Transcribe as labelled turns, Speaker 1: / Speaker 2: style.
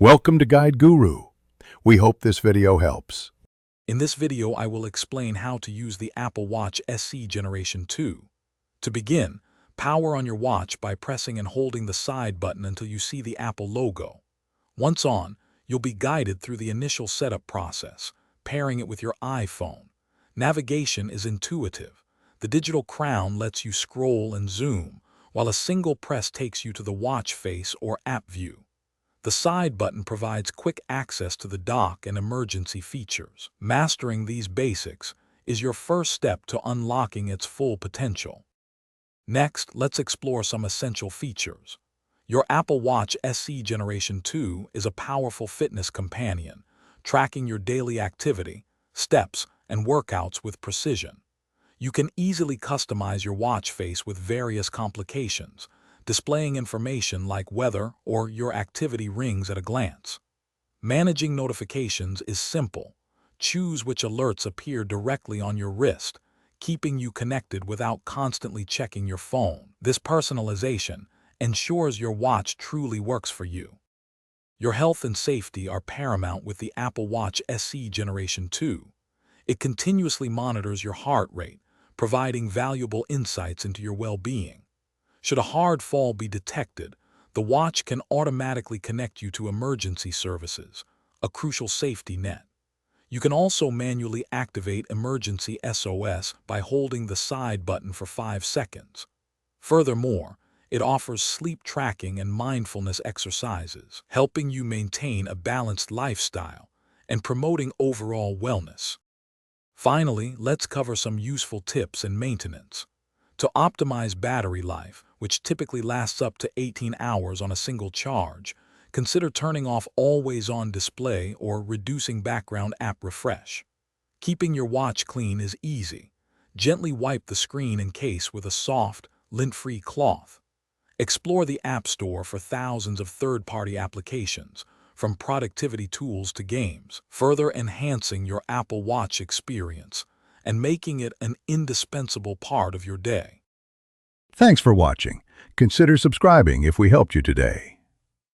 Speaker 1: Welcome to Guide Guru. We hope this video helps.
Speaker 2: In this video, I will explain how to use the Apple Watch SE Generation 2. To begin, power on your watch by pressing and holding the side button until you see the Apple logo. Once on, you'll be guided through the initial setup process, pairing it with your iPhone. Navigation is intuitive. The digital crown lets you scroll and zoom, while a single press takes you to the watch face or app view. The side button provides quick access to the dock and emergency features. Mastering these basics is your first step to unlocking its full potential. Next, let's explore some essential features. Your Apple Watch SE Generation 2 is a powerful fitness companion, tracking your daily activity, steps, and workouts with precision. You can easily customize your watch face with various complications, displaying information like weather or your activity rings at a glance. Managing notifications is simple. Choose which alerts appear directly on your wrist, keeping you connected without constantly checking your phone. This personalization ensures your watch truly works for you. Your health and safety are paramount with the Apple Watch SE Generation 2. It continuously monitors your heart rate, providing valuable insights into your well-being. Should a hard fall be detected, the watch can automatically connect you to emergency services, a crucial safety net. You can also manually activate emergency SOS by holding the side button for 5 seconds. Furthermore, it offers sleep tracking and mindfulness exercises, helping you maintain a balanced lifestyle and promoting overall wellness. Finally, let's cover some useful tips and maintenance. To optimize battery life, which typically lasts up to 18 hours on a single charge, consider turning off always-on display or reducing background app refresh. Keeping your watch clean is easy. Gently wipe the screen and case with a soft, lint-free cloth. Explore the App Store for thousands of third-party applications, from productivity tools to games, further enhancing your Apple Watch experience and making it an indispensable part of your day.
Speaker 1: Thanks for watching. Consider subscribing if we helped you today.